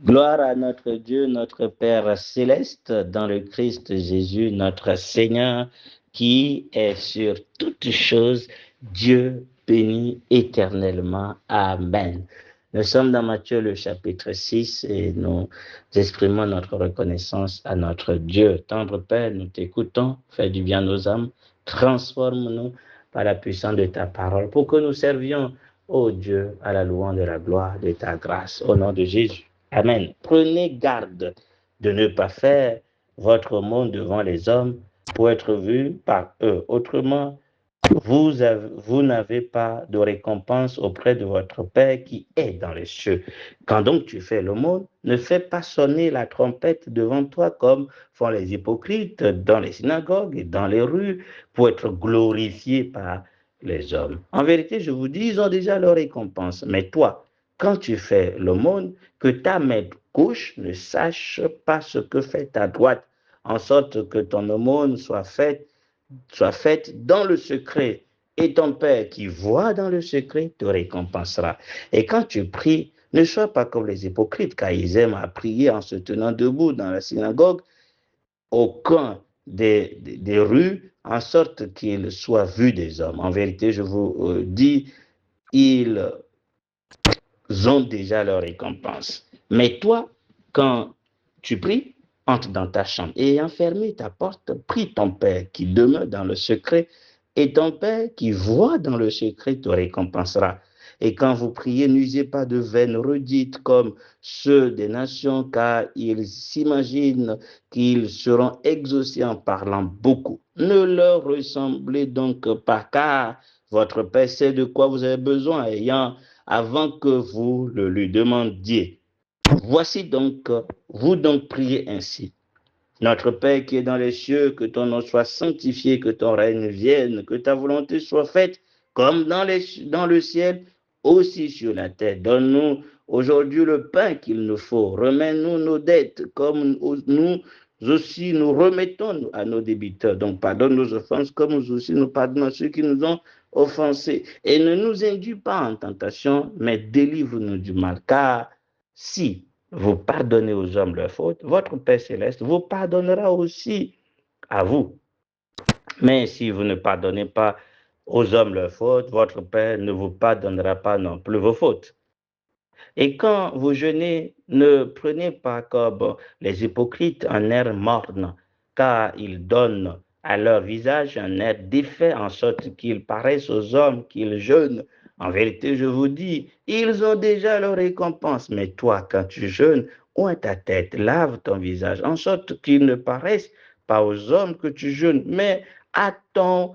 Gloire à notre Dieu, notre Père céleste, dans le Christ Jésus, notre Seigneur, qui est sur toutes choses, Dieu béni éternellement. Amen. Nous sommes dans Matthieu le chapitre 6 et nous exprimons notre reconnaissance à notre Dieu. Tendre Père, nous t'écoutons, fais du bien à nos âmes, transforme-nous par la puissance de ta parole pour que nous servions, ô Dieu, à la louange de la gloire de ta grâce. Au nom de Jésus. Amen. Prenez garde de ne pas faire votre monde devant les hommes pour être vu par eux. Autrement, vous n'avez pas de récompense auprès de votre Père qui est dans les cieux. Quand donc tu fais le monde, ne fais pas sonner la trompette devant toi comme font les hypocrites dans les synagogues et dans les rues pour être glorifiés par les hommes. En vérité, je vous dis, ils ont déjà leur récompense. Mais toi, quand tu fais le monde, que ta main gauche ne sache pas ce que fait ta droite, en sorte que ton aumône soit faite dans le secret. Et ton Père qui voit dans le secret te récompensera. Et quand tu pries, ne sois pas comme les hypocrites, car ils aiment à prier en se tenant debout dans la synagogue, au coin des rues, en sorte qu'ils soient vus des hommes. En vérité, je vous dis, ils ont déjà leur récompense. Mais toi, quand tu pries, entre dans ta chambre et ayant fermé ta porte, prie ton Père qui demeure dans le secret, et ton Père qui voit dans le secret te récompensera. Et quand vous priez, n'usez pas de vaines redites comme ceux des nations, car ils s'imaginent qu'ils seront exaucés en parlant beaucoup. Ne leur ressemblez donc pas, car votre Père sait de quoi vous avez besoin, ayant avant que vous le lui demandiez. Voici donc, vous donc priez ainsi. Notre Père qui est dans les cieux, que ton nom soit sanctifié, que ton règne vienne, que ta volonté soit faite comme dans le ciel, aussi sur la terre. Donne-nous aujourd'hui le pain qu'il nous faut. Remets-nous nos dettes comme nous aussi nous remettons à nos débiteurs. Donc pardonne nos offenses comme nous aussi nous pardonnons à ceux qui nous ont offensés. Et ne nous induis pas en tentation, mais délivre-nous du mal. Car si vous pardonnez aux hommes leurs fautes, votre Père céleste vous pardonnera aussi à vous. Mais si vous ne pardonnez pas aux hommes leurs fautes, votre Père ne vous pardonnera pas non plus vos fautes. Et quand vous jeûnez, ne prenez pas comme les hypocrites un air morne, car ils donnent à leur visage un air défait, en sorte qu'ils paraissent aux hommes qu'ils jeûnent. En vérité, je vous dis, ils ont déjà leur récompense. Mais toi, quand tu jeûnes, oins ta tête, lave ton visage, en sorte qu'ils ne paraissent pas aux hommes que tu jeûnes, mais à ton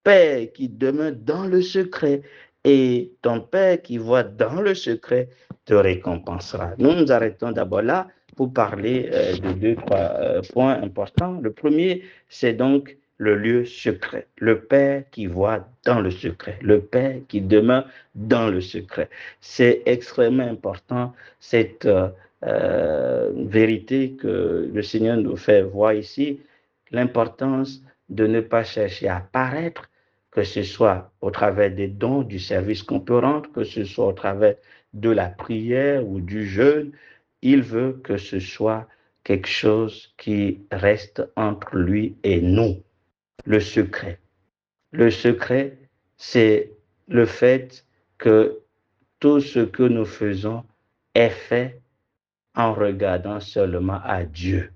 Père qui demeure dans le secret. Et ton Père qui voit dans le secret te récompensera. Nous nous arrêtons d'abord là pour parler de deux, trois points importants. Le premier, c'est donc le lieu secret. Le Père qui voit dans le secret. Le Père qui demeure dans le secret. C'est extrêmement important, cette vérité que le Seigneur nous fait voir ici, l'importance de ne pas chercher à paraître, que ce soit au travers des dons, du service qu'on peut rendre, que ce soit au travers de la prière ou du jeûne. Il veut que ce soit quelque chose qui reste entre lui et nous. Le secret. Le secret, c'est le fait que tout ce que nous faisons est fait en regardant seulement à Dieu.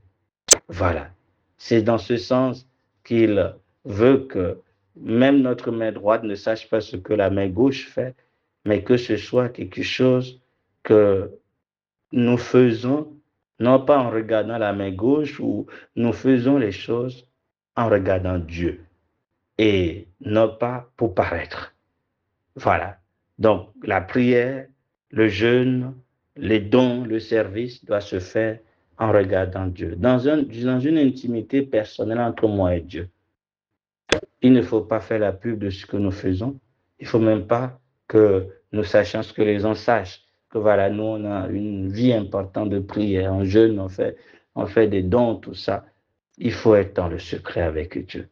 Voilà. C'est dans ce sens qu'il veut que même notre main droite ne sache pas ce que la main gauche fait, mais que ce soit quelque chose que nous faisons, non pas en regardant la main gauche, ou nous faisons les choses en regardant Dieu et non pas pour paraître. Voilà. Donc la prière, le jeûne, les dons, le service doit se faire en regardant Dieu, dans une intimité personnelle entre moi et Dieu. Il ne faut pas faire la pub de ce que nous faisons. Il ne faut même pas que nous sachions ce que les gens sachent. Que voilà, nous, on a une vie importante de prière, on jeûne, on fait des dons, tout ça. Il faut être dans le secret avec Dieu.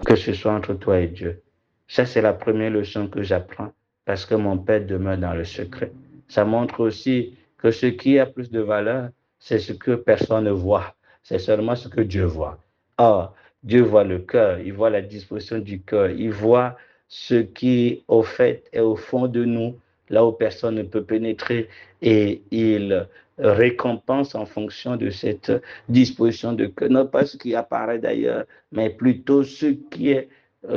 Que ce soit entre toi et Dieu. Ça, c'est la première leçon que j'apprends, parce que mon Père demeure dans le secret. Ça montre aussi que ce qui a plus de valeur, c'est ce que personne ne voit. C'est seulement ce que Dieu voit. Or, Dieu voit le cœur, il voit la disposition du cœur, il voit ce qui, au fait, est au fond de nous, là où personne ne peut pénétrer, et il récompense en fonction de cette disposition de cœur. Non pas ce qui apparaît d'ailleurs, mais plutôt ce qui est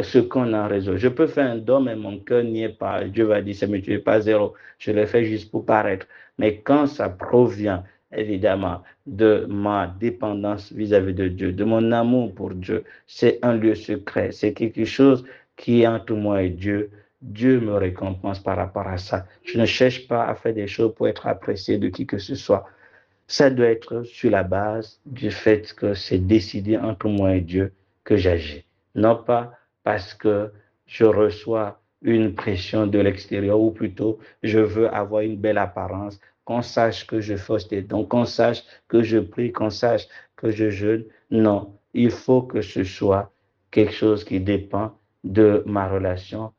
ce qu'on a en réseau. Je peux faire un don, mais mon cœur n'y est pas. Dieu va dire, ça ne me tue pas zéro. Je le fais juste pour paraître. Mais quand ça provient, évidemment, de ma dépendance vis-à-vis de Dieu, de mon amour pour Dieu, c'est un lieu secret. C'est quelque chose qui est entre moi et Dieu. Dieu me récompense par rapport à ça. Je ne cherche pas à faire des choses pour être apprécié de qui que ce soit. Ça doit être sur la base du fait que c'est décidé entre moi et Dieu que j'agis. Non pas parce que je reçois une pression de l'extérieur, ou plutôt je veux avoir une belle apparence, qu'on sache que je fais des dons, qu'on sache que je prie, qu'on sache que je jeûne. Non, il faut que ce soit quelque chose qui dépend de ma relation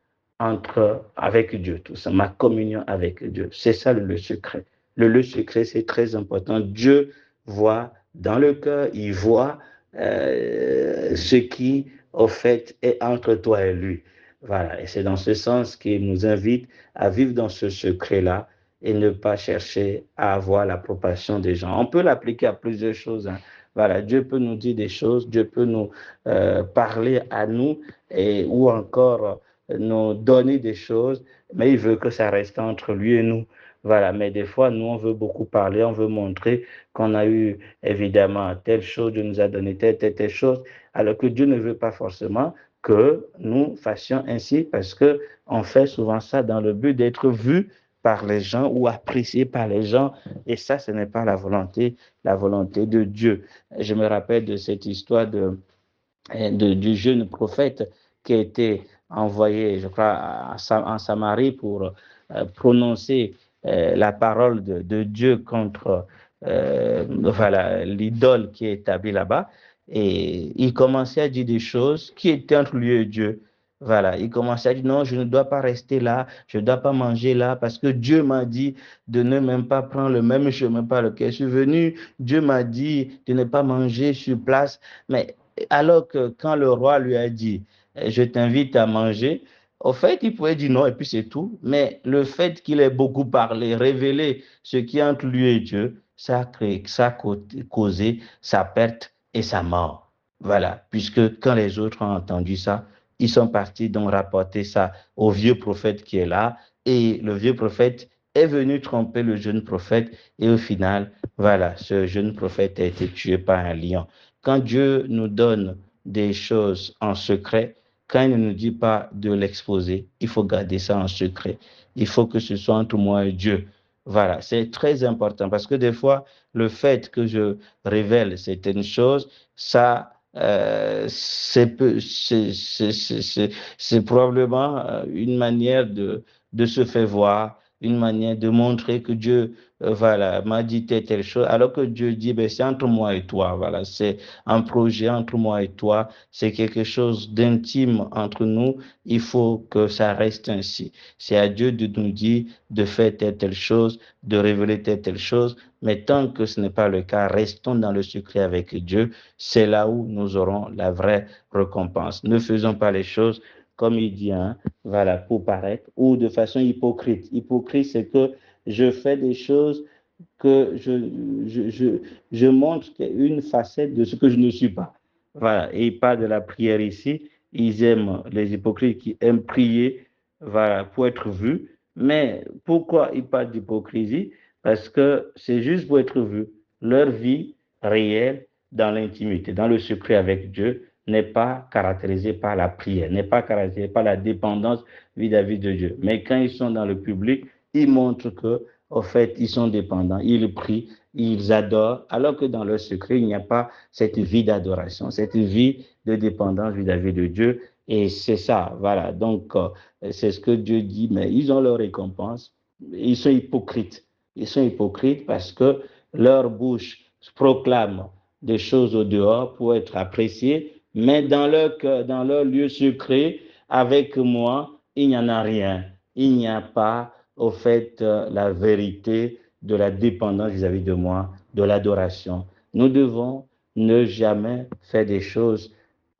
avec Dieu, tout ça, ma communion avec Dieu. C'est ça le secret. Le lieu secret, c'est très important. Dieu voit dans le cœur, il voit ce qui, au fait, est entre toi et lui. Voilà, et c'est dans ce sens qu'il nous invite à vivre dans ce secret-là et ne pas chercher à avoir l'approbation des gens. On peut l'appliquer à plusieurs choses. Hein. Voilà, Dieu peut nous dire des choses, Dieu peut nous parler à nous ou encore nous donner des choses, mais il veut que ça reste entre lui et nous. Voilà, mais des fois, nous, on veut beaucoup parler, on veut montrer qu'on a eu, évidemment, telle chose, Dieu nous a donné telle chose, alors que Dieu ne veut pas forcément que nous fassions ainsi, parce que on fait souvent ça dans le but d'être vu par les gens ou apprécié par les gens, et ça, ce n'est pas la volonté de Dieu. Je me rappelle de cette histoire du jeune prophète qui a été envoyé, je crois, en Samarie pour prononcer la parole de Dieu contre voilà, l'idole qui est établie là-bas. Et il commençait à dire des choses qui étaient entre lui et Dieu. Voilà, il commençait à dire non, je ne dois pas rester là, je ne dois pas manger là, parce que Dieu m'a dit de ne même pas prendre le même chemin par lequel je suis venu. Dieu m'a dit de ne pas manger sur place. Mais alors que quand le roi lui a dit, je t'invite à manger, au fait, il pouvait dire non et puis c'est tout. Mais le fait qu'il ait beaucoup parlé, révélé ce qui est entre lui et Dieu, ça a causé sa perte et sa mort. Voilà, puisque quand les autres ont entendu ça, ils sont partis donc rapporter ça au vieux prophète qui est là. Et le vieux prophète est venu tromper le jeune prophète. Et au final, voilà, ce jeune prophète a été tué par un lion. Quand Dieu nous donne des choses en secret, quand il ne nous dit pas de l'exposer, il faut garder ça en secret. Il faut que ce soit entre moi et Dieu. Voilà, c'est très important parce que des fois, le fait que je révèle certaines choses, ça, c'est probablement une manière de se faire voir, une manière de montrer que Dieu voilà, m'a dit telle chose, alors que Dieu dit, ben, c'est entre moi et toi, voilà, c'est un projet entre moi et toi, c'est quelque chose d'intime entre nous, il faut que ça reste ainsi. C'est à Dieu de nous dire de faire telle chose, de révéler telle chose, mais tant que ce n'est pas le cas, restons dans le secret avec Dieu, c'est là où nous aurons la vraie récompense. Ne faisons pas les choses comme il dit, hein, voilà, pour paraître, ou de façon hypocrite. Hypocrite, c'est que je fais des choses que je montre une facette de ce que je ne suis pas. Voilà, et il parle de la prière ici. Ils aiment, les hypocrites qui aiment prier, voilà, pour être vus. Mais pourquoi ils parlent d'hypocrisie? Parce que c'est juste pour être vus. Leur vie réelle dans l'intimité, dans le secret avec Dieu, n'est pas caractérisée par la prière, n'est pas caractérisée par la dépendance vis-à-vis de Dieu. Mais quand ils sont dans le public, ils montrent que au fait, ils sont dépendants, ils prient, ils adorent, alors que dans leur secret, il n'y a pas cette vie d'adoration, cette vie de dépendance vis-à-vis de Dieu. Et c'est ça, voilà. Donc, c'est ce que Dieu dit, mais ils ont leur récompense. Ils sont hypocrites. Ils sont hypocrites parce que leur bouche proclame des choses au dehors pour être appréciées, mais dans leur cœur, dans leur lieu secret, avec moi, il n'y en a rien. Il n'y a pas au fait la vérité de la dépendance vis-à-vis de moi, de l'adoration. Nous devons ne jamais faire des choses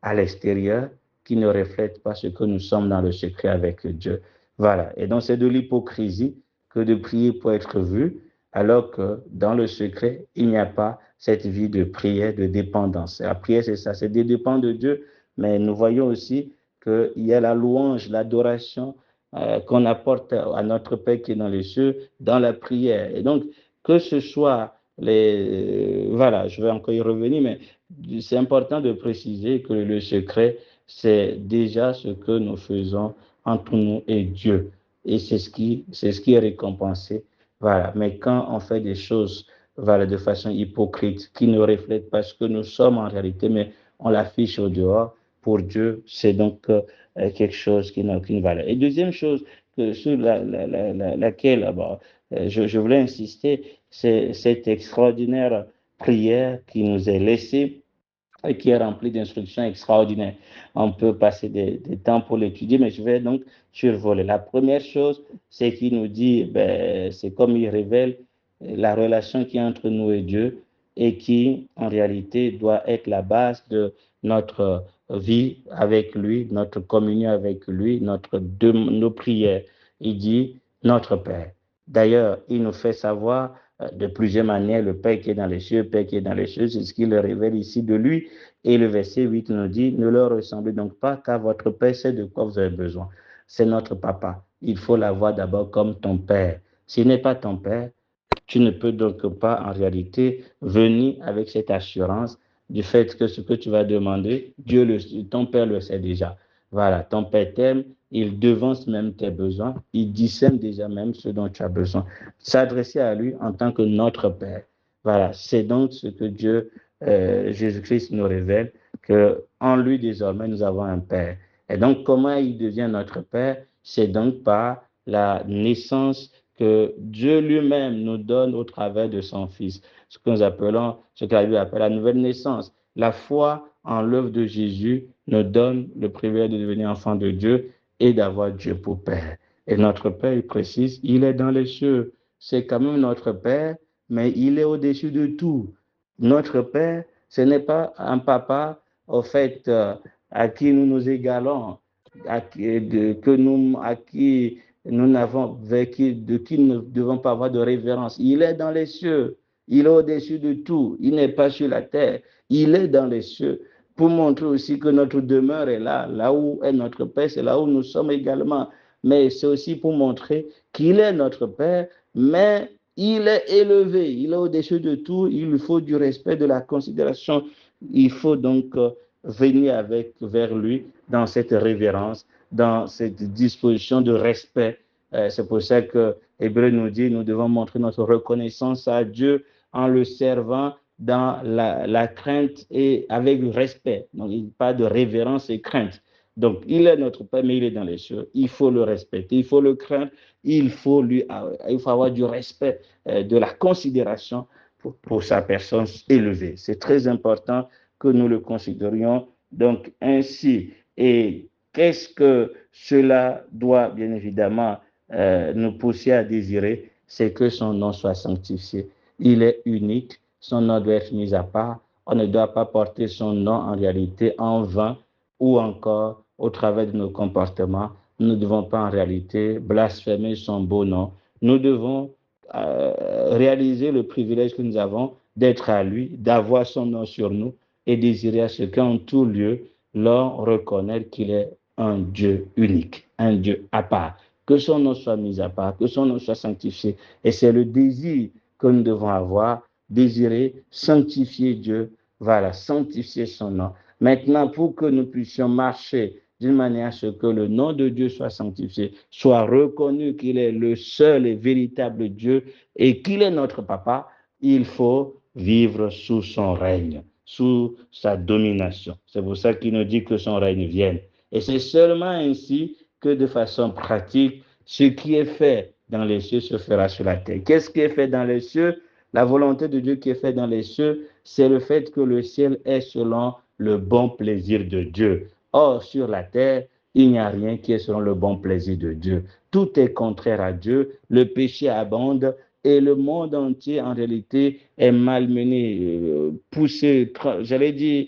à l'extérieur qui ne reflètent pas ce que nous sommes dans le secret avec Dieu. Voilà. Et donc, c'est de l'hypocrisie que de prier pour être vu, alors que dans le secret, il n'y a pas cette vie de prière, de dépendance. La prière, c'est ça, c'est de dépendre de Dieu, mais nous voyons aussi qu'il y a la louange, l'adoration qu'on apporte à notre Père qui est dans les cieux, dans la prière. Et donc, que ce soit voilà, je vais encore y revenir, mais c'est important de préciser que le secret, c'est déjà ce que nous faisons entre nous et Dieu. Et c'est ce qui est récompensé. Voilà. Mais quand on fait des choses, voilà, de façon hypocrite, qui ne reflètent pas ce que nous sommes en réalité, mais on l'affiche au dehors, pour Dieu, c'est donc quelque chose qui n'a aucune valeur. Et deuxième chose sur laquelle je voulais insister, c'est cette extraordinaire prière qui nous est laissée et qui est remplie d'instructions extraordinaires. On peut passer des temps pour l'étudier, mais je vais donc survoler. La première chose, c'est qu'il nous dit, c'est comme il révèle la relation qui est entre nous et Dieu et qui, en réalité, doit être la base de notre vie avec lui, notre communion avec lui, nos prières. Il dit, notre Père. D'ailleurs, il nous fait savoir de plusieurs manières le Père qui est dans les cieux, le Père qui est dans les cieux, c'est ce qu'il révèle ici de lui. Et le verset 8 nous dit, ne leur ressemblez donc pas, car votre Père sait de quoi vous avez besoin. C'est notre papa. Il faut l'avoir d'abord comme ton Père. S'il n'est pas ton Père, tu ne peux donc pas en réalité venir avec cette assurance du fait que ce que tu vas demander, ton Père le sait déjà. Voilà, ton Père t'aime, il devance même tes besoins, il discerne déjà même ce dont tu as besoin. S'adresser à lui en tant que notre Père. Voilà, c'est donc ce que Dieu, Jésus-Christ nous révèle, qu'en lui désormais nous avons un Père. Et donc comment il devient notre Père? C'est donc par la naissance que Dieu lui-même nous donne au travers de son Fils, ce que nous appelons, ce que la Bible appelle la nouvelle naissance. La foi en l'œuvre de Jésus nous donne le privilège de devenir enfant de Dieu et d'avoir Dieu pour Père. Et notre Père, il précise, il est dans les cieux. C'est quand même notre Père, mais il est au-dessus de tout. Notre Père, ce n'est pas un papa, au fait, à qui nous nous égalons, à qui nous n'avons vécu, de qui nous ne devons pas avoir de révérence. Il est dans les cieux, il est au-dessus de tout, il n'est pas sur la terre, il est dans les cieux. Pour montrer aussi que notre demeure est là, là où est notre Père, c'est là où nous sommes également. Mais c'est aussi pour montrer qu'il est notre Père, mais il est élevé, il est au-dessus de tout, il lui faut du respect, de la considération. Il faut donc venir vers lui dans cette révérence, dans cette disposition de respect. C'est pour ça que Hébreu nous dit, nous devons montrer notre reconnaissance à Dieu en le servant dans la crainte et avec le respect. Donc, il n'y a pas de révérence et crainte. Donc, il est notre Père, mais il est dans les cieux. Il faut le respecter, il faut le craindre, il faut avoir du respect, de la considération pour sa personne élevée. C'est très important que nous le considérions donc ainsi. Et qu'est-ce que cela doit bien évidemment nous pousser à désirer? C'est que son nom soit sanctifié. Il est unique, son nom doit être mis à part. On ne doit pas porter son nom en réalité en vain ou encore au travers de nos comportements. Nous ne devons pas en réalité blasphémer son beau nom. Nous devons réaliser le privilège que nous avons d'être à lui, d'avoir son nom sur nous et désirer à ce qu'en tout lieu, l'on reconnaisse qu'il est un Dieu unique, un Dieu à part. Que son nom soit mis à part, que son nom soit sanctifié. Et c'est le désir que nous devons avoir, désirer sanctifier Dieu, voilà, sanctifier son nom. Maintenant, pour que nous puissions marcher d'une manière à ce que le nom de Dieu soit sanctifié, soit reconnu qu'il est le seul et véritable Dieu et qu'il est notre papa, il faut vivre sous son règne, sous sa domination. C'est pour ça qu'il nous dit que son règne vienne. Et c'est seulement ainsi que de façon pratique, ce qui est fait dans les cieux se fera sur la terre. Qu'est-ce qui est fait dans les cieux? La volonté de Dieu qui est faite dans les cieux, c'est le fait que le ciel est selon le bon plaisir de Dieu. Or, sur la terre, il n'y a rien qui est selon le bon plaisir de Dieu. Tout est contraire à Dieu. Le péché abonde et le monde entier, en réalité, est malmené, poussé, j'allais dire,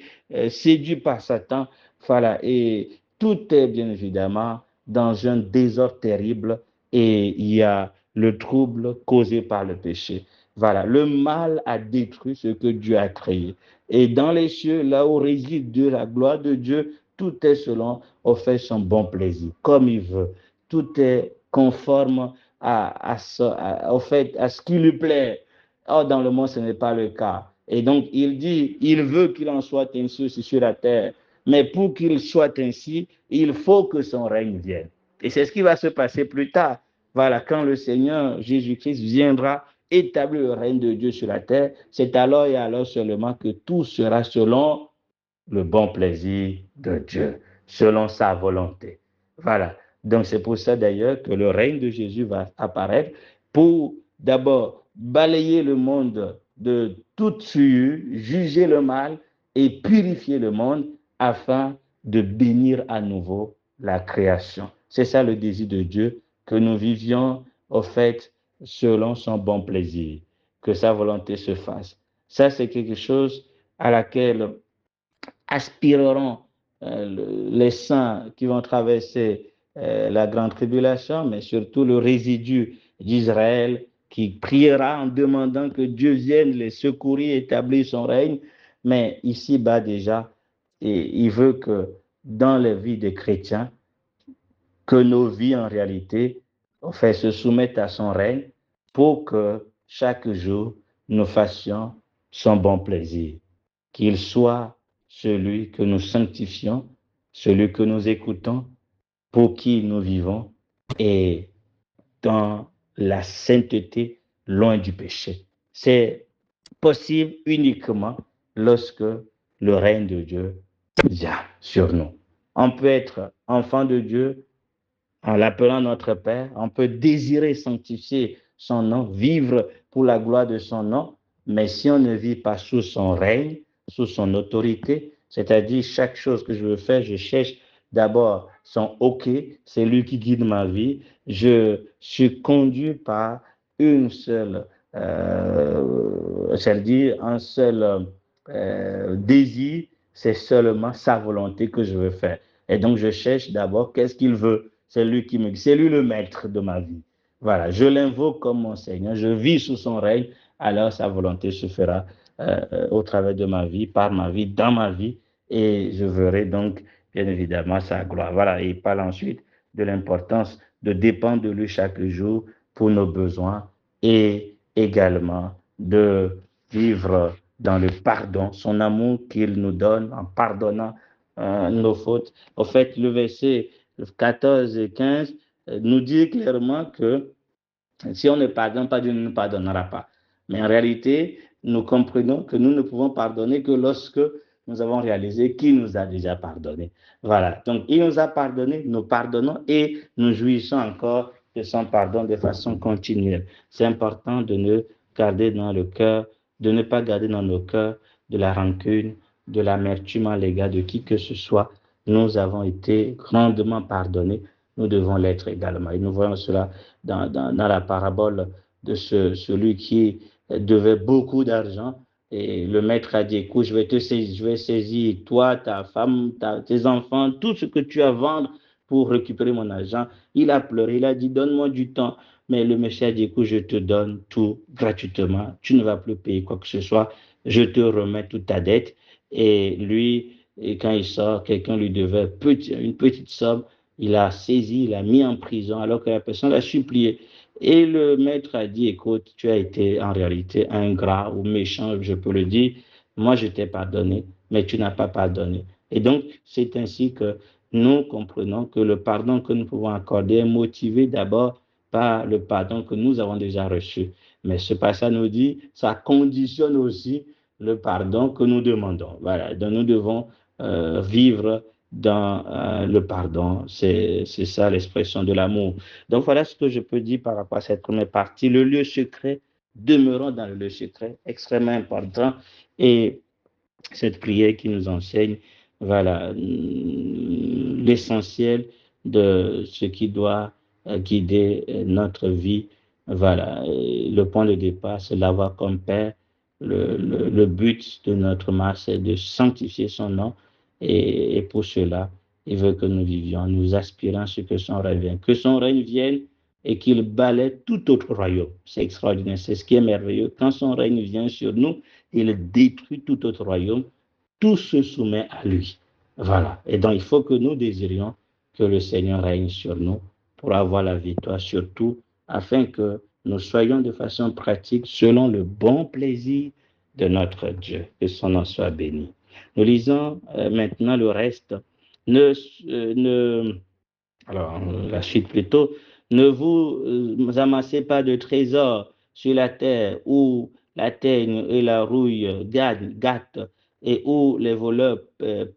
séduit par Satan. Voilà, et tout est bien évidemment dans un désordre terrible et il y a le trouble causé par le péché. Voilà, le mal a détruit ce que Dieu a créé. Et dans les cieux, là où réside Dieu, la gloire de Dieu, tout est selon, au fait, son bon plaisir, comme il veut. Tout est conforme au fait, à ce qui lui plaît. Or, dans le monde, ce n'est pas le cas. Et donc, il dit, il veut qu'il en soit ainsi aussi sur la terre. Mais pour qu'il soit ainsi, il faut que son règne vienne. Et c'est ce qui va se passer plus tard. Voilà, quand le Seigneur Jésus-Christ viendra établir le règne de Dieu sur la terre, c'est alors et alors seulement que tout sera selon le bon plaisir de Dieu, selon sa volonté. Voilà. Donc c'est pour ça d'ailleurs que le règne de Jésus va apparaître pour d'abord balayer le monde de toute souillure, juger le mal et purifier le monde afin de bénir à nouveau la création. C'est ça le désir de Dieu, que nous vivions au fait selon son bon plaisir, que sa volonté se fasse. Ça, c'est quelque chose à laquelle aspireront les saints qui vont traverser la grande tribulation, mais surtout le résidu d'Israël qui priera en demandant que Dieu vienne les secourir, établir son règne. Mais ici-bas déjà, et il veut que dans les vies des chrétiens, que nos vies en réalité fait, se soumettent à son règne pour que chaque jour nous fassions son bon plaisir. Qu'il soit celui que nous sanctifions, celui que nous écoutons, pour qui nous vivons et dans la sainteté, loin du péché. C'est possible uniquement lorsque le règne de Dieu vient sur nous. On peut être enfant de Dieu en l'appelant notre Père, on peut désirer sanctifier son nom, vivre pour la gloire de son nom, mais si on ne vit pas sous son règne, sous son autorité, c'est-à-dire chaque chose que je veux faire, je cherche d'abord son OK, c'est lui qui guide ma vie, je suis conduit par une seule, c'est-à-dire un seul désir, c'est seulement sa volonté que je veux faire. Et donc je cherche d'abord qu'est-ce qu'il veut. C'est lui qui me guide, c'est lui le maître de ma vie. Voilà, je l'invoque comme mon Seigneur, je vis sous son règne, alors sa volonté se fera au travers de ma vie, par ma vie, dans ma vie, et je verrai donc bien évidemment sa gloire. Voilà, et il parle ensuite de l'importance de dépendre de lui chaque jour pour nos besoins et également de vivre dans le pardon, son amour qu'il nous donne en pardonnant nos fautes. Au fait, le verset 14 et 15 nous dit clairement que si on ne pardonne pas, Dieu ne nous pardonnera pas. Mais en réalité, nous comprenons que nous ne pouvons pardonner que lorsque nous avons réalisé qu'il nous a déjà pardonné. Voilà. Donc, il nous a pardonné, nous pardonnons et nous jouissons encore de son pardon de façon continuelle. C'est important de ne garder dans le cœur, de ne pas garder dans nos cœurs de la rancune, de l'amertume à l'égard de qui que ce soit. Nous avons été grandement pardonnés. Nous devons l'être également. Et nous voyons cela dans la parabole de celui qui devait beaucoup d'argent. Et le maître a dit, écoute, je vais saisir toi, ta femme, tes enfants, tout ce que tu as à vendre pour récupérer mon argent. Il a pleuré, il a dit, donne-moi du temps. Mais le monsieur a dit, écoute, je te donne tout gratuitement. Tu ne vas plus payer quoi que ce soit. Je te remets toute ta dette. Et lui, et quand il sort, quelqu'un lui devait une petite somme. Il a saisi, il a mis en prison alors que la personne l'a supplié. Et le maître a dit, écoute, tu as été en réalité ingrat ou méchant, je peux le dire. Moi, je t'ai pardonné, mais tu n'as pas pardonné. Et donc, c'est ainsi que nous comprenons que le pardon que nous pouvons accorder est motivé d'abord par le pardon que nous avons déjà reçu. Mais ce passage nous dit, ça conditionne aussi le pardon que nous demandons. Voilà, donc nous devons vivre dans le pardon. C'est ça l'expression de l'amour. Donc voilà ce que je peux dire par rapport à cette première partie. Le lieu secret, demeurons dans le lieu secret, extrêmement important. Et cette prière qui nous enseigne, voilà, l'essentiel de ce qui doit guider notre vie Voilà, et le point de départ, c'est l'avoir comme Père. Le but de notre marche, c'est de sanctifier son nom. Et pour cela, il veut que nous vivions, nous aspirons à ce que son règne vienne. Que son règne vienne et qu'il balaie tout autre royaume. C'est extraordinaire, c'est ce qui est merveilleux. Quand son règne vient sur nous, il détruit tout autre royaume. Tout se soumet à lui. Voilà. Et donc, il faut que nous désirions que le Seigneur règne sur nous pour avoir la victoire sur tout, afin que nous soyons de façon pratique selon le bon plaisir de notre Dieu. Que son nom soit béni. Nous lisons maintenant le reste. Ne, ne alors, la suite plutôt, ne vous amassez pas de trésors sur la terre où la teigne et la rouille gâtent et où les voleurs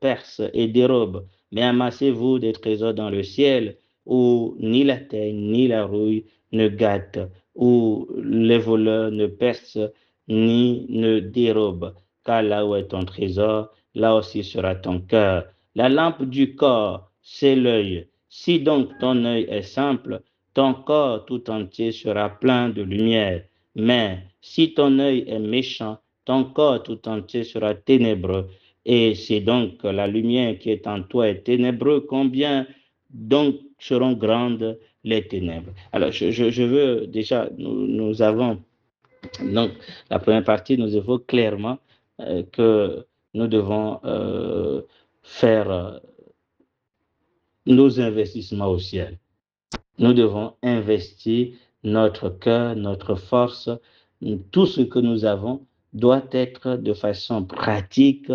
percent et dérobent, mais amassez-vous des trésors dans le ciel où ni la teigne ni la rouille ne gâtent, où les voleurs ne percent ni ne dérobent, car là où est ton trésor, là aussi sera ton cœur. La lampe du corps, c'est l'œil. Si donc ton œil est simple, ton corps tout entier sera plein de lumière. Mais si ton œil est méchant, ton corps tout entier sera ténébreux. Et c'est donc la lumière qui est en toi est ténébreux, combien donc seront grandes les ténèbres. Alors, je veux déjà, nous avons, donc, la première partie nous évoque clairement que nous devons faire nos investissements au ciel. Nous devons investir notre cœur, notre force, tout ce que nous avons doit être de façon pratique,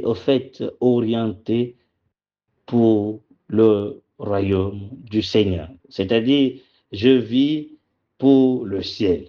au fait orienté pour le royaume du Seigneur. C'est-à-dire, je vis pour le ciel.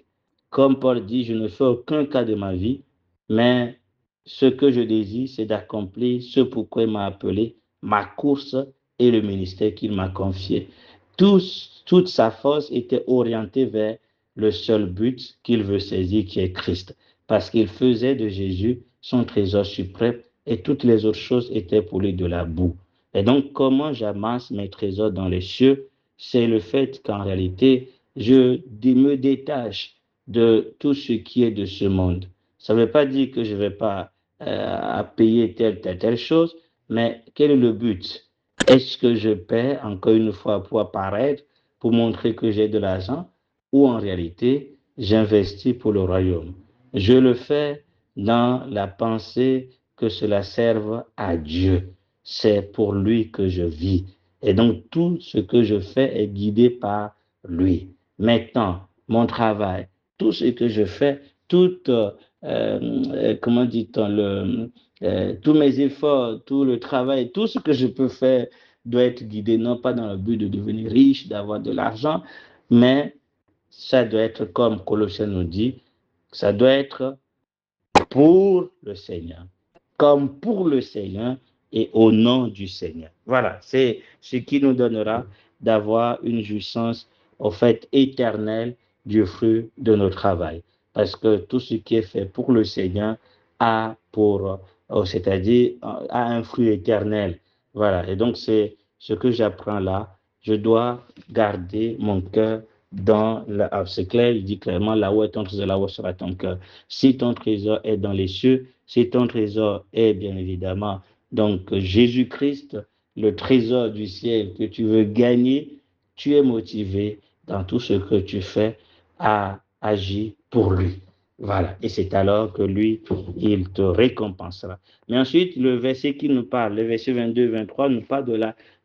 Comme Paul dit, je ne fais aucun cas de ma vie, mais ce que je désire, c'est d'accomplir ce pourquoi il m'a appelé, ma course et le ministère qu'il m'a confié. Toute sa force était orientée vers le seul but qu'il veut saisir, qui est Christ, parce qu'il faisait de Jésus son trésor suprême et toutes les autres choses étaient pour lui de la boue. Et donc, comment j'amasse mes trésors dans les cieux? C'est le fait qu'en réalité, je me détache de tout ce qui est de ce monde. Ça ne veut pas dire que je ne vais pas payer telle chose, mais quel est le but? Est-ce que je paie encore une fois pour apparaître, pour montrer que j'ai de l'argent, ou en réalité, j'investis pour le royaume? Je le fais dans la pensée que cela serve à Dieu. C'est pour lui que je vis. Et donc, tout ce que je fais est guidé par lui. Maintenant, mon travail, tout ce que je fais, comment dit-on, tous mes efforts, tout le travail, tout ce que je peux faire doit être guidé, non pas dans le but de devenir riche, d'avoir de l'argent, mais ça doit être comme Colossiens nous dit, ça doit être pour le Seigneur, comme pour le Seigneur et au nom du Seigneur. Voilà, c'est ce qui nous donnera d'avoir une jouissance, au fait, éternelle du fruit de notre travail. Parce que tout ce qui est fait pour le Seigneur a pour, c'est-à-dire, a un fruit éternel. Voilà, et donc c'est ce que j'apprends là. Je dois garder mon cœur dans la, c'est clair, il dit clairement, là où est ton trésor, là où sera ton cœur. Si ton trésor est dans les cieux, si ton trésor est bien évidemment donc Jésus-Christ, le trésor du ciel que tu veux gagner, tu es motivé dans tout ce que tu fais à agir pour lui. Voilà. Et c'est alors que lui, il te récompensera. Mais ensuite, le verset qui nous parle, le verset 22-23, nous parle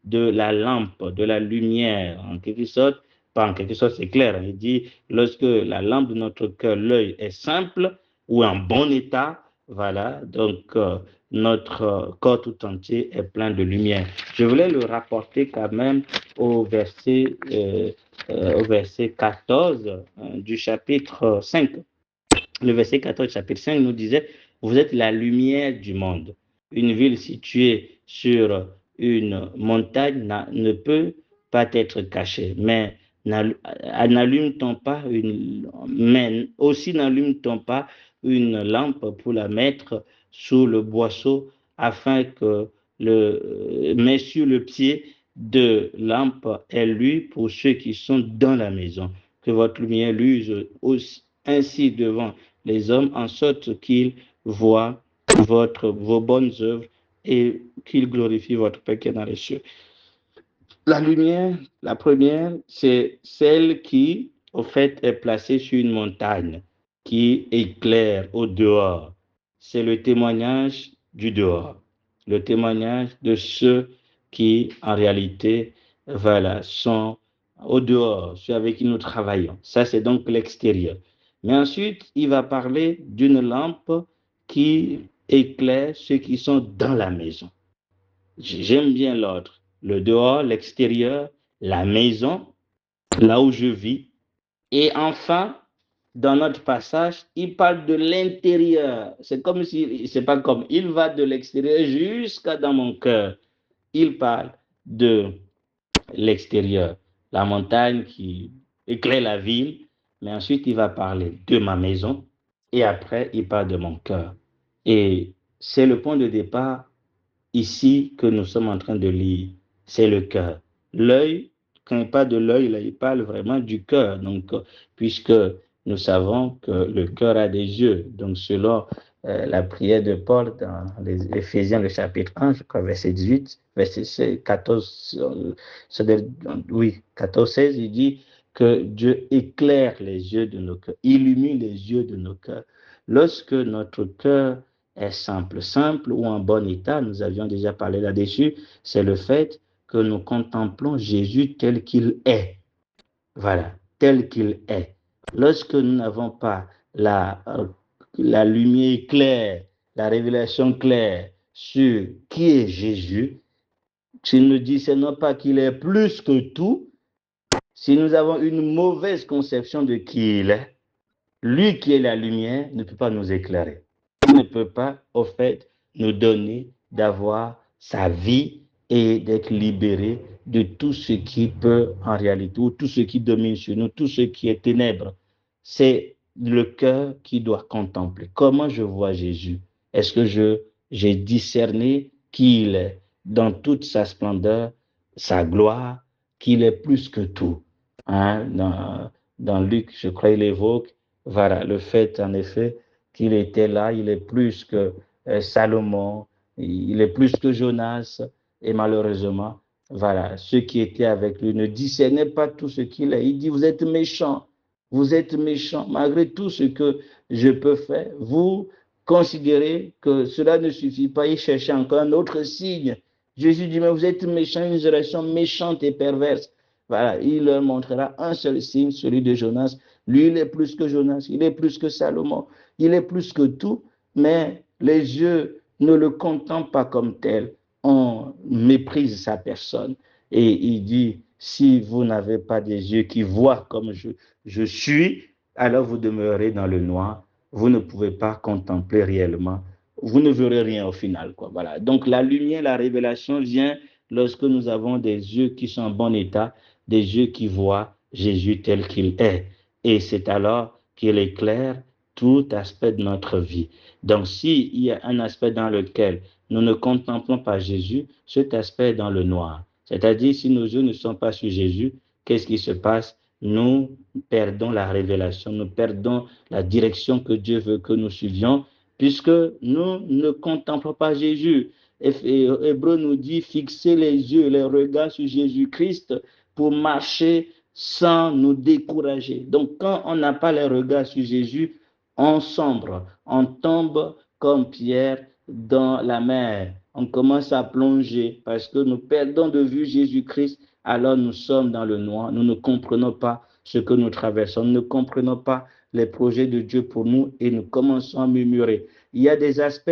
de la lampe, de la lumière, en quelque sorte. Pas en quelque sorte, c'est clair. Il dit, lorsque la lampe de notre cœur, l'œil est simple ou en bon état, voilà, donc notre corps tout entier est plein de lumière. Je voulais le rapporter quand même au verset 14 du chapitre 5. Le verset 14 du chapitre 5 nous disait, vous êtes la lumière du monde. Une ville située sur une montagne ne peut pas être cachée, mais n'allume-t-on pas mais aussi n'allume-t-on pas une lampe pour la mettre sous le boisseau afin que met sur le pied de lampe est lui pour ceux qui sont dans la maison. que votre lumière luise ainsi devant les hommes, en sorte qu'ils voient vos bonnes œuvres et qu'ils glorifient votre Père qui est dans les cieux. La lumière, la première, c'est celle qui, au fait, est placée sur une montagne, qui éclaire au dehors. C'est le témoignage du dehors, le témoignage de ceux qui, en réalité, voilà, sont au dehors, ceux avec qui nous travaillons. Ça, c'est donc l'extérieur. Mais ensuite, il va parler d'une lampe qui éclaire ceux qui sont dans la maison. J'aime bien l'ordre. Le dehors, l'extérieur, la maison, là où je vis. Et enfin, dans notre passage, il parle de l'intérieur. C'est comme si, c'est pas comme, il va de l'extérieur jusqu'à dans mon cœur. Il parle de l'extérieur, la montagne qui éclaire la ville, mais ensuite il va parler de ma maison et après il parle de mon cœur. Et c'est le point de départ ici que nous sommes en train de lire, c'est le cœur. L'œil, quand il parle de l'œil, là, il parle vraiment du cœur. Donc, puisque nous savons que le cœur a des yeux, donc selon la prière de Paul dans les Éphésiens, le chapitre 1, je crois, verset 18, verset 14, oui, 14, 16, il dit que Dieu éclaire les yeux de nos cœurs, illumine les yeux de nos cœurs. Lorsque notre cœur est simple ou en bon état, nous avions déjà parlé là-dessus, c'est le fait que nous contemplons Jésus tel qu'il est. Voilà, tel qu'il est. Lorsque nous n'avons pas la lumière claire, la révélation claire sur qui est Jésus, si nous disons pas qu'il est plus que tout, si nous avons une mauvaise conception de qui il est, lui qui est la lumière ne peut pas nous éclairer. Il ne peut pas, au fait, nous donner d'avoir sa vie et d'être libéré de tout ce qui peut, en réalité, ou tout ce qui domine sur nous, tout ce qui est ténèbres. C'est le cœur qui doit contempler. Comment je vois Jésus? Est-ce que j'ai discerné qui il est dans toute sa splendeur, sa gloire, qu'il est plus que tout? Hein? Dans Luc, je crois, il évoque voilà, le fait, en effet, qu'il était là, il est plus que Salomon, il est plus que Jonas, et malheureusement, voilà, ceux qui étaient avec lui ne discernaient pas tout ce qu'il est. Il dit, vous êtes méchants, malgré tout ce que je peux faire, vous considérez que cela ne suffit pas, il cherchait encore un autre signe. Jésus dit, mais vous êtes méchants, une génération méchante et perverse. Voilà, il leur montrera un seul signe, celui de Jonas. Lui, il est plus que Jonas, il est plus que Salomon, il est plus que tout, mais les yeux ne le contemplent pas comme tel. On méprise sa personne. Et il dit, si vous n'avez pas des yeux qui voient comme je suis, alors vous demeurez dans le noir. Vous ne pouvez pas contempler réellement. Vous ne verrez rien au final, quoi. Voilà. Donc la lumière, la révélation vient lorsque nous avons des yeux qui sont en bon état, des yeux qui voient Jésus tel qu'il est. Et c'est alors qu'il éclaire tout aspect de notre vie. Donc, s'il y a un aspect dans lequel nous ne contemplons pas Jésus, cet aspect est dans le noir. C'est-à-dire, si nos yeux ne sont pas sur Jésus, qu'est-ce qui se passe? Nous perdons la révélation, nous perdons la direction que Dieu veut que nous suivions, puisque nous ne contemplons pas Jésus. Hébreu nous dit, fixer les yeux, les regards sur Jésus-Christ pour marcher sans nous décourager. Donc, quand on n'a pas les regards sur Jésus, on sombre, on tombe comme Pierre dans la mer. On commence à plonger parce que nous perdons de vue Jésus-Christ, alors nous sommes dans le noir. Nous ne comprenons pas ce que nous traversons, nous ne comprenons pas les projets de Dieu pour nous et nous commençons à murmurer. Il y a des aspects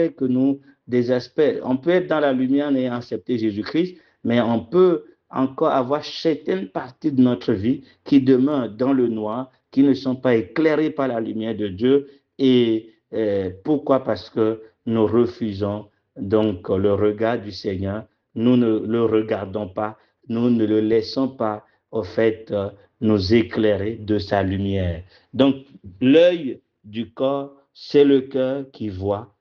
on peut être dans la lumière et accepter Jésus-Christ, mais on peut encore avoir certaines parties de notre vie qui demeurent dans le noir, qui ne sont pas éclairées par la lumière de Dieu. Et pourquoi? Parce que nous refusons donc le regard du Seigneur, nous ne le regardons pas, nous ne le laissons pas, au fait, nous éclairer de sa lumière. Donc, l'œil du corps, c'est le cœur qui voit.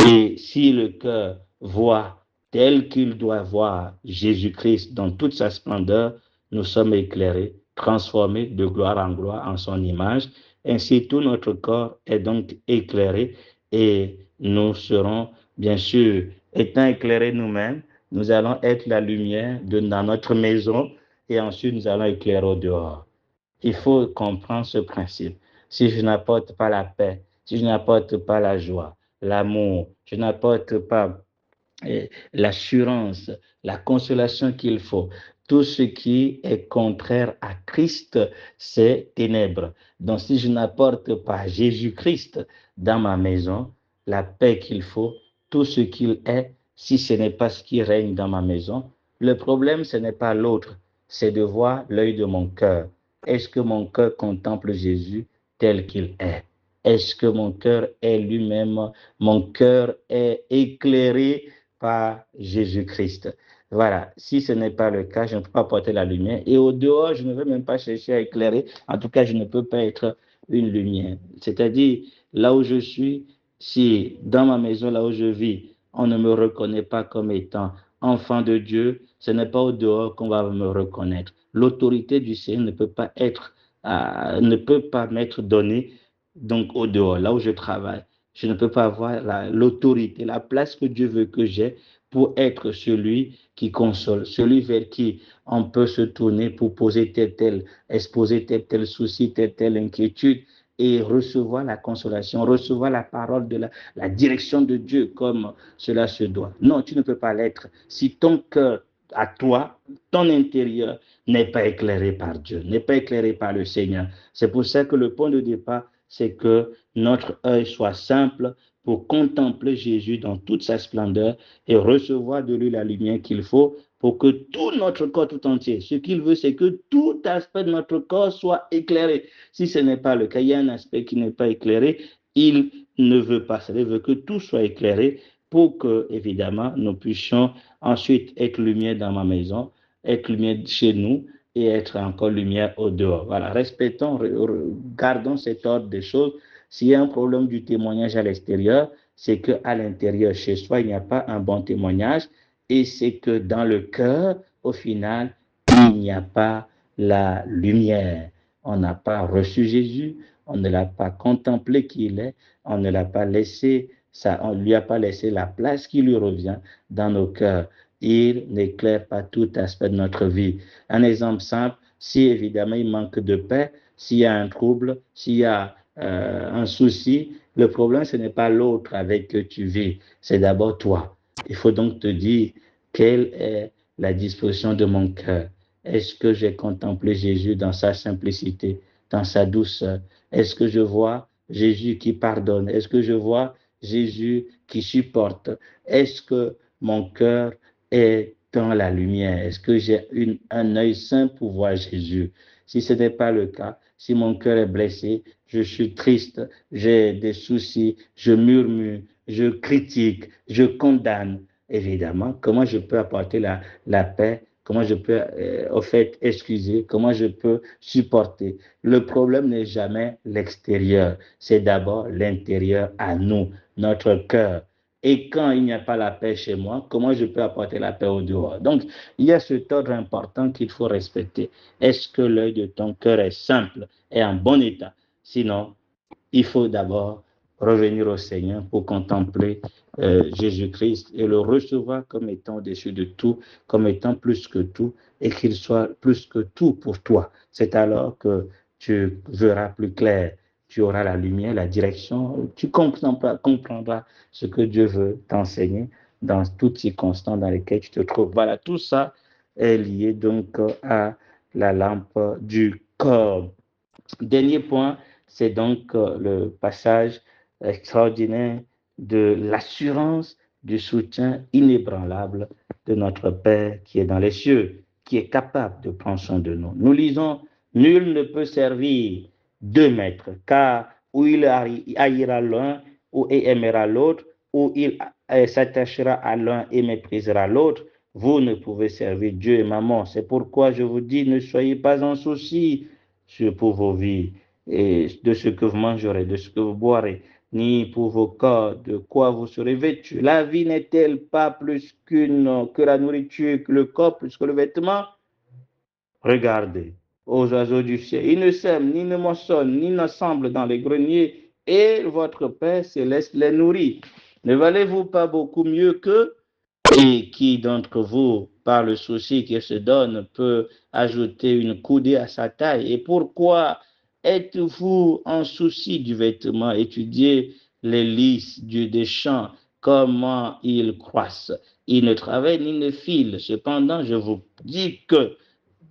Et si le cœur voit tel qu'il doit voir Jésus-Christ dans toute sa splendeur, nous sommes éclairés transformé de gloire en gloire en son image. Ainsi, tout notre corps est donc éclairé et nous serons, bien sûr, étant éclairés nous-mêmes, nous allons être la lumière dans notre maison et ensuite nous allons éclairer au dehors. Il faut comprendre ce principe. Si je n'apporte pas la paix, si je n'apporte pas la joie, l'amour, je n'apporte pas l'assurance, la consolation qu'il faut. Tout ce qui est contraire à Christ, c'est ténèbres. Donc, si je n'apporte pas Jésus-Christ dans ma maison, la paix qu'il faut, tout ce qu'il est, si ce n'est pas ce qui règne dans ma maison, le problème, ce n'est pas l'autre, c'est de voir l'œil de mon cœur. Est-ce que mon cœur contemple Jésus tel qu'il est? Est-ce que mon cœur est lui-même, mon cœur est éclairé par Jésus-Christ? Voilà, si ce n'est pas le cas, je ne peux pas porter la lumière. Et au dehors, je ne vais même pas chercher à éclairer. En tout cas, je ne peux pas être une lumière. C'est-à-dire, là où je suis, si dans ma maison, là où je vis, on ne me reconnaît pas comme étant enfant de Dieu, ce n'est pas au dehors qu'on va me reconnaître. L'autorité du Seigneur ne peut pas m'être donnée donc au dehors, là où je travaille. Je ne peux pas avoir l'autorité, la place que Dieu veut que j'ai pour être celui qui console, celui vers qui on peut se tourner pour poser exposer tel souci, telle inquiétude et recevoir la consolation, recevoir la parole de la direction de Dieu comme cela se doit. Non, tu ne peux pas l'être si ton cœur à toi, ton intérieur n'est pas éclairé par Dieu, n'est pas éclairé par le Seigneur. C'est pour ça que le point de départ, c'est que notre œil soit simple pour contempler Jésus dans toute sa splendeur et recevoir de lui la lumière qu'il faut pour que tout notre corps tout entier, ce qu'il veut, c'est que tout aspect de notre corps soit éclairé. Si ce n'est pas le cas, il y a un aspect qui n'est pas éclairé, il ne veut pas. Ça veut que tout soit éclairé pour que, évidemment, nous puissions ensuite être lumière dans ma maison, être lumière chez nous et être encore lumière au dehors. Voilà, respectons, gardons cet ordre des choses. S'il y a un problème du témoignage à l'extérieur, c'est qu'à l'intérieur, chez soi, il n'y a pas un bon témoignage et c'est que dans le cœur, au final, il n'y a pas la lumière. On n'a pas reçu Jésus, on ne l'a pas contemplé qui il est, on ne l'a pas laissé, on ne lui a pas laissé la place qui lui revient dans nos cœurs. Il n'éclaire pas tout aspect de notre vie. Un exemple simple, si évidemment il manque de paix, s'il y a un trouble, s'il y a un souci, le problème ce n'est pas l'autre avec que tu vis, c'est d'abord toi. Il faut donc te dire quelle est la disposition de mon cœur. Est-ce que j'ai contemplé Jésus dans sa simplicité, dans sa douceur? Est-ce que je vois Jésus qui pardonne? Est-ce que je vois Jésus qui supporte? Est-ce que mon cœur est dans la lumière? Est-ce que j'ai un œil saint pour voir Jésus? Si ce n'est pas le cas, si mon cœur est blessé, je suis triste, j'ai des soucis, je murmure, je critique, je condamne, évidemment, comment je peux apporter la paix, comment je peux, au fait, excuser, comment je peux supporter. Le problème n'est jamais l'extérieur, c'est d'abord l'intérieur à nous, notre cœur. Et quand il n'y a pas la paix chez moi, comment je peux apporter la paix au dehors? Donc, il y a cet ordre important qu'il faut respecter. Est-ce que l'œil de ton cœur est simple et en bon état? Sinon, il faut d'abord revenir au Seigneur pour contempler Jésus-Christ et le recevoir comme étant au-dessus de tout, comme étant plus que tout, et qu'il soit plus que tout pour toi. C'est alors que tu verras plus clair, tu auras la lumière, la direction, tu comprendras ce que Dieu veut t'enseigner dans toutes circonstances dans lesquelles tu te trouves. Voilà, tout ça est lié donc à la lampe du corps. Dernier point, c'est donc le passage extraordinaire de l'assurance du soutien inébranlable de notre Père qui est dans les cieux, qui est capable de prendre soin de nous. Nous lisons, nul ne peut servir deux maîtres, car ou il haïra l'un et aimera l'autre, ou il s'attachera à l'un et méprisera l'autre. Vous ne pouvez servir Dieu et maman. C'est pourquoi je vous dis, ne soyez pas en souci pour vos vies, et de ce que vous mangerez, de ce que vous boirez, ni pour vos corps, de quoi vous serez vêtus. La vie n'est-elle pas plus que la nourriture, que le corps, plus que le vêtement? Regardez aux oiseaux du ciel. Ils ne sèment, ni ne moissonnent, ni n'assemblent dans les greniers, et votre Père céleste les nourrit. Ne valez-vous pas beaucoup mieux qu'eux? Et qui d'entre vous, par le souci qu'il se donne, peut ajouter une coudée à sa taille? Et pourquoi êtes-vous en souci du vêtement? Étudiez les lys des champs, comment ils croissent. Ils ne travaillent ni ne filent. Cependant, je vous dis que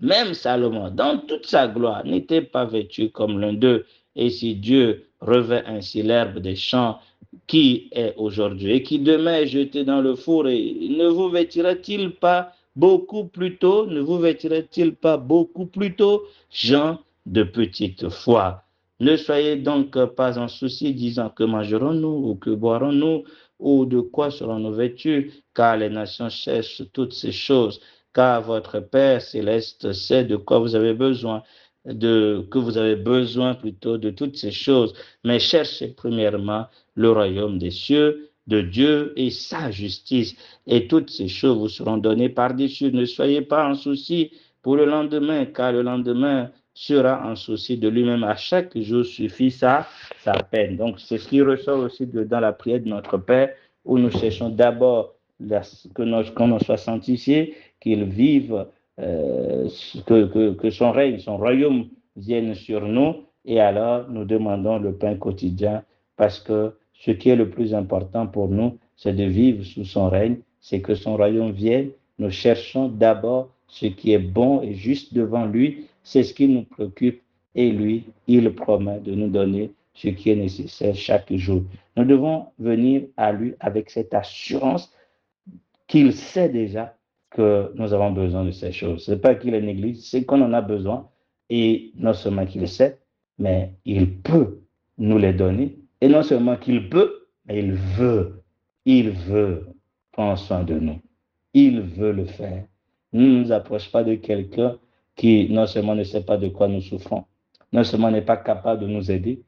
même Salomon, dans toute sa gloire, n'était pas vêtu comme l'un d'eux. Et si Dieu revêt ainsi l'herbe des champs, qui est aujourd'hui et qui demain est jeté dans le four, et ne vous vêtira-t-il pas beaucoup plus tôt, ne vous vêtira-t-il pas beaucoup plus tôt, gens de petite foi? Ne soyez donc pas en souci disant que mangerons-nous ou que boirons-nous ou de quoi serons-nous vêtus, car les nations cherchent toutes ces choses, car votre Père céleste sait de quoi vous avez besoin, que vous avez besoin plutôt de toutes ces choses. Mais cherchez premièrement le royaume des cieux de Dieu et sa justice, et toutes ces choses vous seront données par-dessus. Ne soyez pas en souci pour le lendemain, car le lendemain sera en souci de lui-même. À chaque jour suffit sa peine. Donc, c'est ce qui ressort aussi dans la prière de notre Père, où nous cherchons d'abord qu'on soit sanctifié, qu'il vive, que son règne, son royaume vienne sur nous, et alors nous demandons le pain quotidien, parce que ce qui est le plus important pour nous, c'est de vivre sous son règne, c'est que son royaume vienne. Nous cherchons d'abord ce qui est bon et juste devant lui, c'est ce qui nous préoccupe, et lui, il promet de nous donner ce qui est nécessaire chaque jour. Nous devons venir à lui avec cette assurance qu'il sait déjà que nous avons besoin de ces choses. Ce n'est pas qu'il est néglige, c'est qu'on en a besoin, et non seulement qu'il sait, mais il peut nous les donner, et non seulement qu'il peut, mais il veut prendre soin de nous. Il veut le faire. Ne nous approche pas de quelqu'un qui non seulement ne sait pas de quoi nous souffrons, non seulement n'est pas capable de nous aider,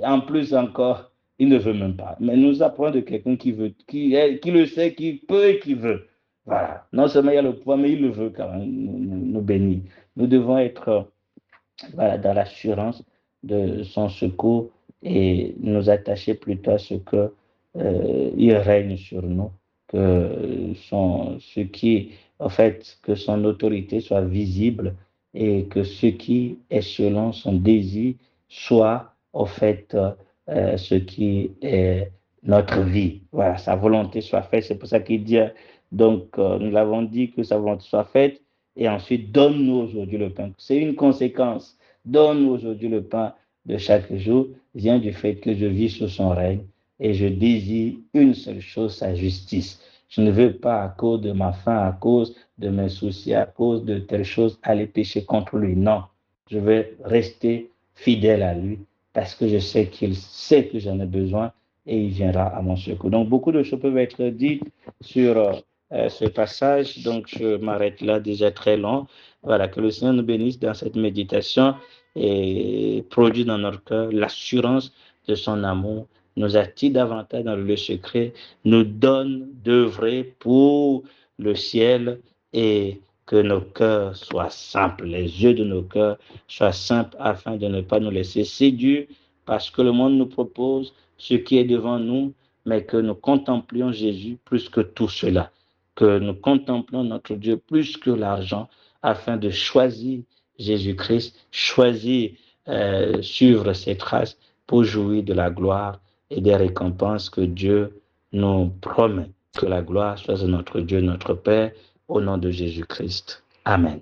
en plus encore, il ne veut même pas. Mais nous apprend de quelqu'un qui veut, qui le sait, qui peut et qui veut. Voilà. Non seulement il y a le pouvoir, mais il le veut quand même nous bénir. Nous devons être voilà, dans l'assurance de son secours et nous attacher plutôt à ce que il règne sur nous, ce qui, en fait, que son autorité soit visible et que ce qui est selon son désir soit, en fait, ce qui est notre vie. Voilà, sa volonté soit faite. C'est pour ça qu'il dit, donc, nous l'avons dit, que sa volonté soit faite, et ensuite, donne-nous aujourd'hui le pain. C'est une conséquence. Donne-nous aujourd'hui le pain de chaque jour, vient du fait que je vis sous son règne et je désire une seule chose, sa justice. Je ne veux pas, à cause de ma faim, à cause de mes soucis, à cause de telle chose, aller pécher contre lui. Non, je vais rester fidèle à lui parce que je sais qu'il sait que j'en ai besoin et il viendra à mon secours. Donc, beaucoup de choses peuvent être dites sur ce passage. Donc, je m'arrête là, déjà très long. Voilà, que le Seigneur nous bénisse dans cette méditation et produit dans notre cœur l'assurance de son amour, nous attire davantage dans le lieu secret, nous donne d'œuvrer pour le ciel et que nos cœurs soient simples, les yeux de nos cœurs soient simples afin de ne pas nous laisser séduire parce que le monde nous propose ce qui est devant nous, mais que nous contemplions Jésus plus que tout cela, que nous contemplions notre Dieu plus que l'argent afin de choisir Jésus-Christ, choisir suivre ses traces pour jouir de la gloire et des récompenses que Dieu nous promet. Que la gloire soit à notre Dieu, notre Père, au nom de Jésus-Christ. Amen.